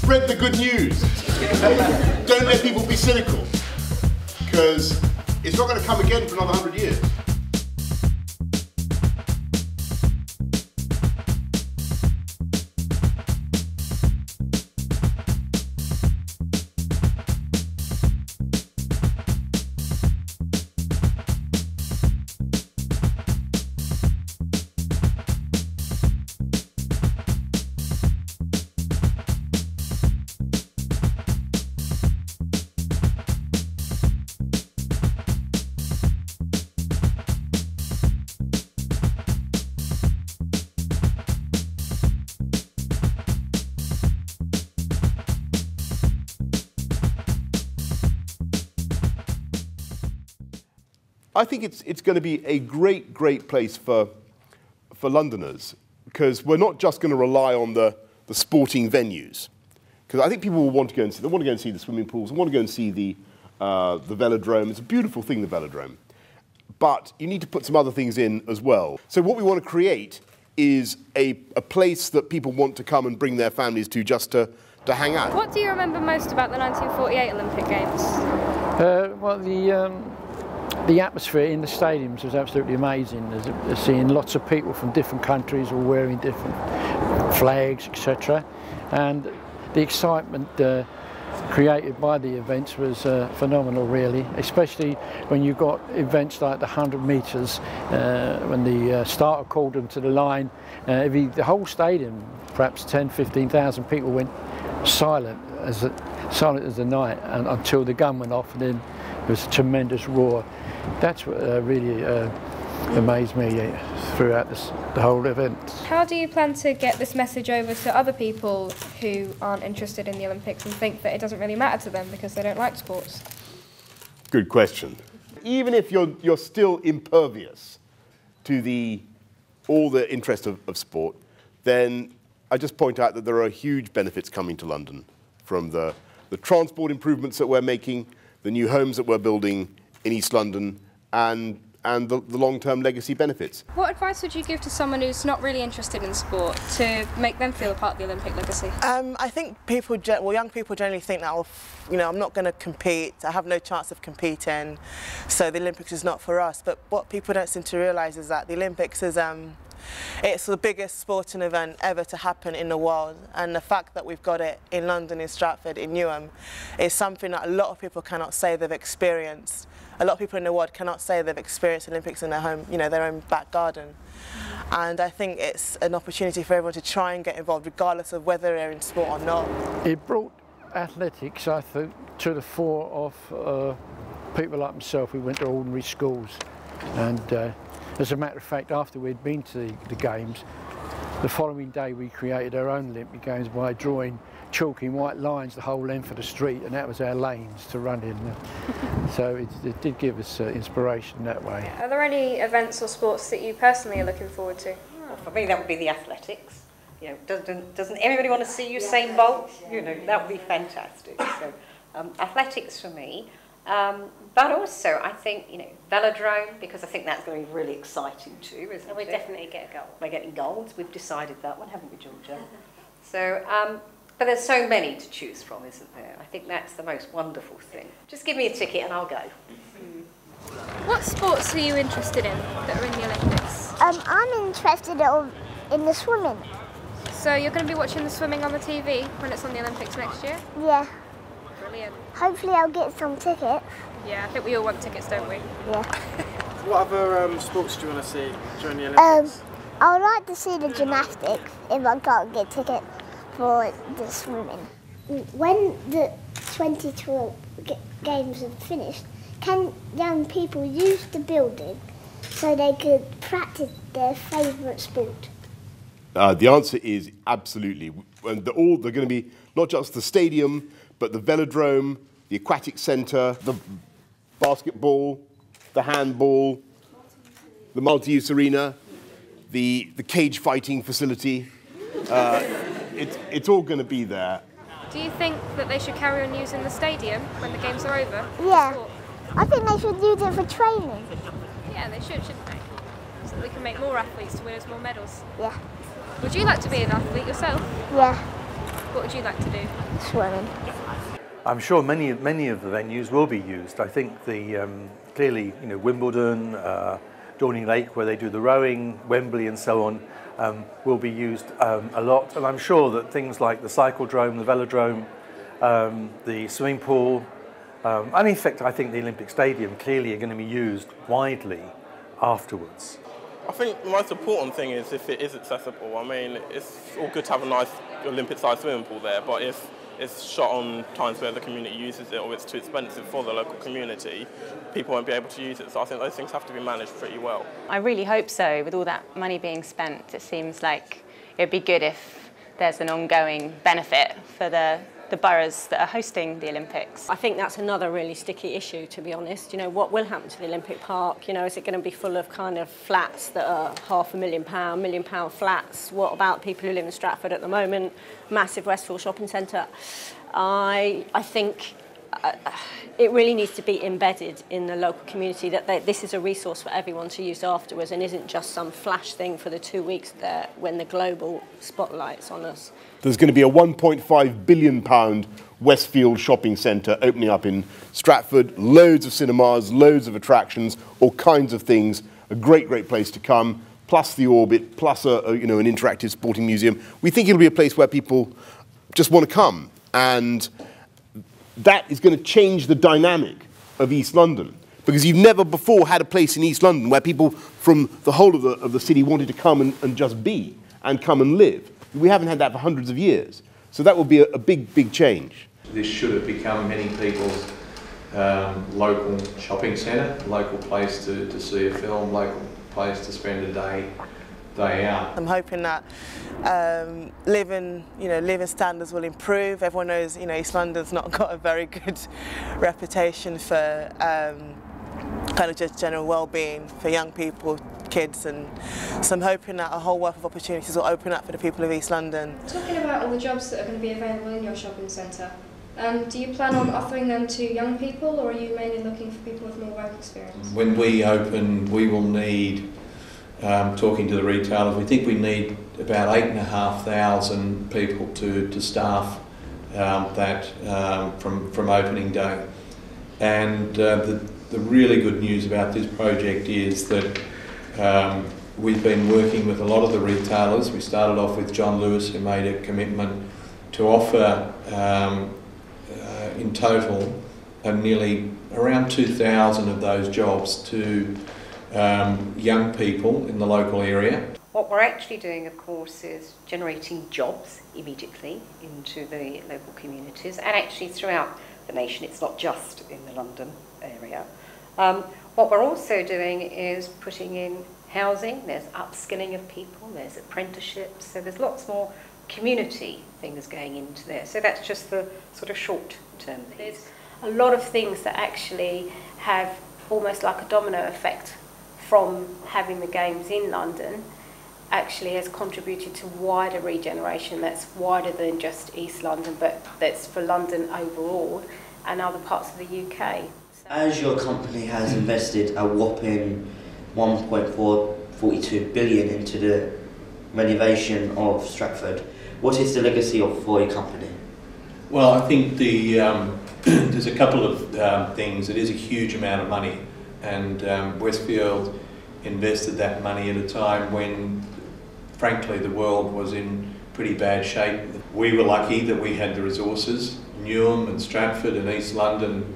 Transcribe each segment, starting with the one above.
Spread the good news. Don't let people be cynical, because it's not going to come again for another 100 years. I think it's going to be a great place for Londoners, because we're not just going to rely on the sporting venues. Because I think people will want to go and see. They want to go and see the swimming pools. They want to go and see the velodrome. It's a beautiful thing, the velodrome. But you need to put some other things in as well. So what we want to create is a place that people want to come and bring their families to, just to hang out. What do you remember most about the 1948 Olympic Games? Well, the atmosphere in the stadiums was absolutely amazing. There's seeing lots of people from different countries all wearing different flags, etc. And the excitement created by the events was phenomenal, really, especially when you've got events like the 100 metres, when the starter called them to the line. The whole stadium, perhaps 10,000–15,000 people, went silent as the night, and until the gun went off, and then there was a tremendous roar. That's what really amazed me throughout the whole event. How do you plan to get this message over to other people who aren't interested in the Olympics and think that it doesn't really matter to them because they don't like sports? Good question. Even if you're still impervious to all the interest of sport, then I just point out that there are huge benefits coming to London from the transport improvements that we're making, the new homes that we're building in East London, and the long-term legacy benefits. What advice would you give to someone who's not really interested in sport to make them feel a part of the Olympic legacy? I think young people generally think that, I'm not going to compete, I have no chance of competing, so the Olympics is not for us. But what people don't seem to realise is that the Olympics is it's the biggest sporting event ever to happen in the world, and the fact that we've got it in London, in Stratford, in Newham, is something that a lot of people cannot say they've experienced. A lot of people in the world cannot say they've experienced Olympics in their home, their own back garden. And I think it's an opportunity for everyone to try and get involved, regardless of whether they're in sport or not. It brought athletics, I think, to the fore of people like myself who went to ordinary schools. And as a matter of fact, after we'd been to the Games, the following day we created our own Olympic Games by drawing chalk in white lines the whole length of the street, and that was our lanes to run in. So it did give us inspiration that way. Are there any events or sports that you personally are looking forward to? Well, for me that would be the athletics. Doesn't everybody want to see Usain Bolt? That would be fantastic. So athletics for me. But also, I think, velodrome, because I think that's going to be really exciting too, isn't it? We'll definitely get a gold. We're getting golds. We've decided that one, haven't we, Georgia? So, but there's so many to choose from, isn't there? I think that's the most wonderful thing. Just give me a ticket and I'll go. What sports are you interested in that are in the Olympics? I'm interested in the swimming. So you're going to be watching the swimming on the TV when it's on the Olympics next year? Yeah. Brilliant. Hopefully I'll get some tickets. Yeah, I think we all want tickets, don't we? Yeah. What other sports do you want to see during the Olympics? I would like to see the gymnastics if I can't get tickets for the swimming. When the 2012 games are finished, can young people use the building so they could practice their favourite sport? The answer is absolutely. And they're going to be not just the stadium, but the velodrome, the aquatic centre, the basketball, the handball, the multi-use arena, the cage fighting facility. It's all going to be there. Do you think that they should carry on using the stadium when the games are over? Yeah. I think they should use it for training. Yeah, they should, shouldn't they? So that we can make more athletes to win us more medals. Yeah. Would you like to be an athlete yourself? Yeah. what would you like to do? Swimming. I'm sure many of the venues will be used. I think clearly, Wimbledon, Dorney Lake, where they do the rowing, Wembley and so on, will be used a lot. And I'm sure that things like the cyclodrome, the velodrome, the swimming pool, and in fact, I think the Olympic Stadium clearly are going to be used widely afterwards. I think the most important thing is if it is accessible. I mean, it's all good to have a nice Olympic-sized swimming pool there, but if it's shot on times where the community uses it or it's too expensive for the local community, people won't be able to use it. So I think those things have to be managed pretty well. I really hope so. With all that money being spent, it seems like it'd be good if there's an ongoing benefit for the boroughs that are hosting the Olympics. I think that's another really sticky issue, to be honest. What will happen to the Olympic Park? Is it going to be full of kind of flats that are £500,000, £1 million flats? What about people who live in Stratford at the moment? Massive Westfield shopping centre. I think it really needs to be embedded in the local community that this is a resource for everyone to use afterwards and isn't just some flash thing for the 2 weeks there when the global spotlight's on us. There's going to be a £1.5 billion Westfield shopping centre opening up in Stratford. Loads of cinemas, loads of attractions, all kinds of things. A great, great place to come. Plus the Orbit, plus an interactive sporting museum. We think it'll be a place where people just want to come, and that is going to change the dynamic of East London, because you've never before had a place in East London where people from the whole of the city wanted to come and just be and come and live. We haven't had that for hundreds of years. So that will be a big, big change. This should have become many people's local shopping centre, local place to see a film, local place to spend a day out. I'm hoping that living standards will improve. Everyone knows, East London's not got a very good reputation for kind of just general well-being for young people, kids, and so I'm hoping that a whole wealth of opportunities will open up for the people of East London. Talking about all the jobs that are going to be available in your shopping centre, do you plan on offering them to young people, or are you mainly looking for people with more work experience? When we open, we will need, talking to the retailers, we think we need about 8,500 people to staff that from opening day. And the really good news about this project is that we've been working with a lot of the retailers. We started off with John Lewis, who made a commitment to offer in total nearly around 2,000 of those jobs to young people in the local area. What we're actually doing, of course, is generating jobs immediately into the local communities and actually throughout the nation. It's not just in the London area. What we're also doing is putting in housing. There's upskilling of people, there's apprenticeships, so there's lots more community things going into there. So that's just the sort of short-term things. There's a lot of things that actually have almost like a domino effect from having the games in London actually has contributed to wider regeneration that's wider than just East London, but that's for London overall and other parts of the UK. As your company has invested a whopping 1.42 billion into the renovation of Stratford, what is the legacy for your company? Well, I think there's a couple of things. It is a huge amount of money, and Westfield invested that money at a time when, frankly, the world was in pretty bad shape. We were lucky that we had the resources. Newham and Stratford and East London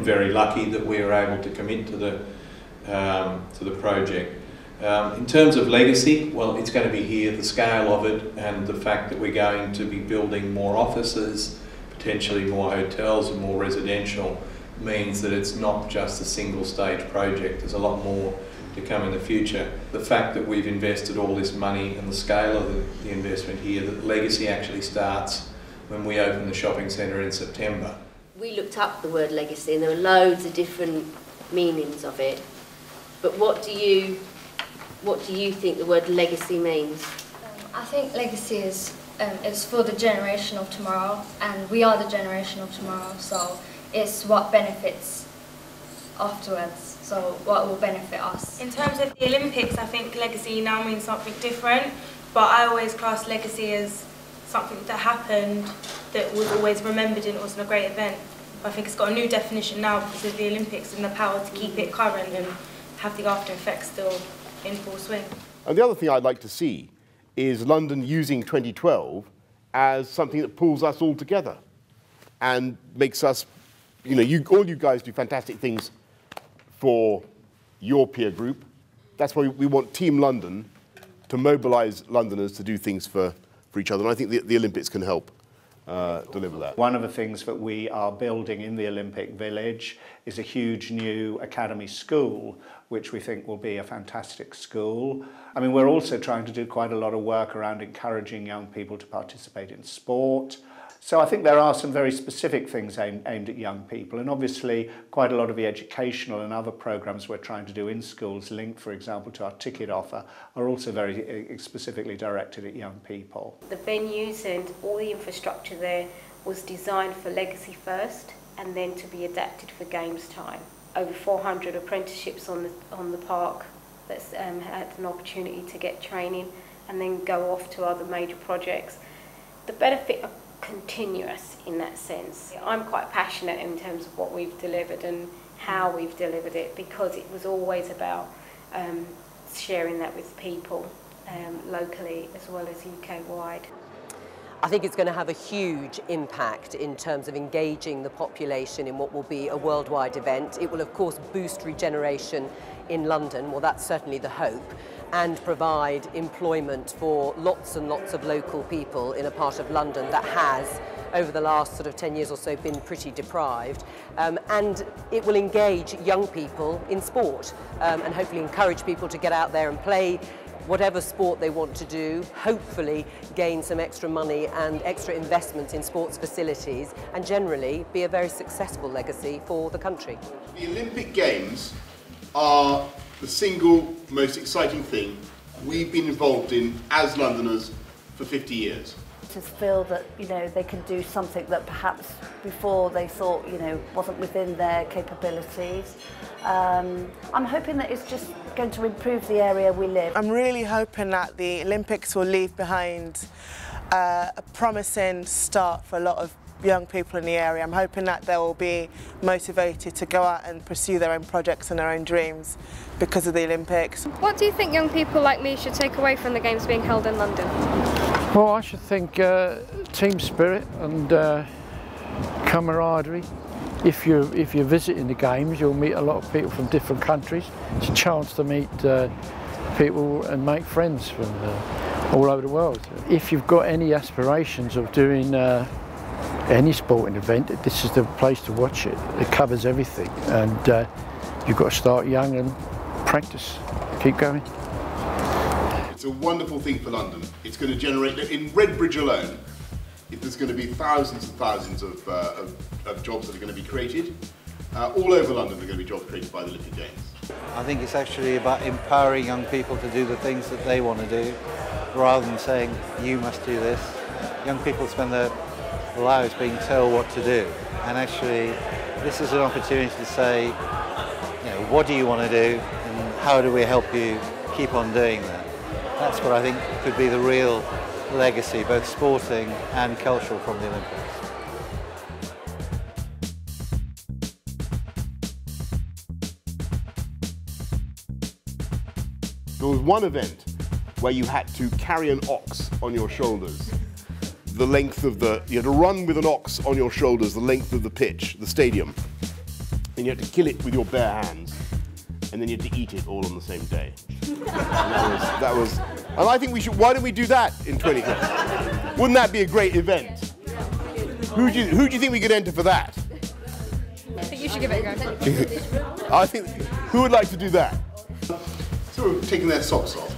very lucky that we were able to commit to the project. In terms of legacy, well, it's going to be here, the scale of it, and the fact that we're going to be building more offices, potentially more hotels and more residential, means that it's not just a single stage project. There's a lot more to come in the future. The fact that we've invested all this money and the scale of the investment here, that legacy actually starts when we open the shopping centre in September. We looked up the word legacy and there were loads of different meanings of it. But what do you think the word legacy means? I think legacy is for the generation of tomorrow, and we are the generation of tomorrow, so it's what benefits afterwards, so what will benefit us. In terms of the Olympics, I think legacy now means something different, but I always class legacy as something that happened that was always remembered and it wasn't a great event. I think it's got a new definition now because of the Olympics and the power to keep it current and have the after effects still in full swing. And the other thing I'd like to see is London using 2012 as something that pulls us all together and makes us, you know, all you guys do fantastic things for your peer group. That's why we want Team London to mobilise Londoners to do things for each other. And I think the Olympics can help deliver that. One of the things that we are building in the Olympic Village is a huge new academy school, which we think will be a fantastic school. I mean, we're also trying to do quite a lot of work around encouraging young people to participate in sport. So I think there are some very specific things aimed at young people, and obviously quite a lot of the educational and other programs we're trying to do in schools linked, for example, to our ticket offer are also very specifically directed at young people. The venues and all the infrastructure there was designed for legacy first and then to be adapted for games time. Over 400 apprenticeships on the park that's had an opportunity to get training and then go off to other major projects. The benefit of continuous in that sense. I'm quite passionate in terms of what we've delivered and how we've delivered it, because it was always about sharing that with people locally as well as UK-wide. I think it's going to have a huge impact in terms of engaging the population in what will be a worldwide event. It will of course boost regeneration in London, well that's certainly the hope, and provide employment for lots and lots of local people in a part of London that has, over the last sort of 10 years or so, been pretty deprived. And it will engage young people in sport and hopefully encourage people to get out there and play whatever sport they want to do, hopefully gain some extra money and extra investment in sports facilities, and generally be a very successful legacy for the country. The Olympic Games are the single most exciting thing we've been involved in as Londoners for 50 years. To feel that, you know, they can do something that perhaps before they thought, you know, wasn't within their capabilities. I'm hoping that it's just going to improve the area we live. I'm really hoping that the Olympics will leave behind a promising start for a lot of young people in the area. I'm hoping that they will be motivated to go out and pursue their own projects and their own dreams because of the Olympics. What do you think young people like me should take away from the Games being held in London? Well, I should think team spirit and camaraderie. If you're visiting the Games, you'll meet a lot of people from different countries. It's a chance to meet people and make friends from all over the world. If you've got any aspirations of doing any sporting event, this is the place to watch it. It covers everything, and you've got to start young and practice. Keep going. It's a wonderful thing for London. It's going to generate, in Redbridge alone, there's going to be thousands and thousands of jobs that are going to be created. All over London are going to be jobs created by the Olympic Games. I think it's actually about empowering young people to do the things that they want to do, rather than saying, you must do this. Young people spend their lives being told what to do, and actually this is an opportunity to say, you know, what do you want to do and how do we help you keep on doing that? That's what I think could be the real legacy, both sporting and cultural, from the Olympics. There was one event where you had to carry an ox on your shoulders. The length of you had to run with an ox on your shoulders, the length of the pitch, the stadium. And you had to kill it with your bare hands. And then you had to eat it all on the same day. And and I think why don't we do that in 2020? Wouldn't that be a great event? Who do you think we could enter for that? I think you should give it a go. I think, who would like to do that? So we're taking their socks off.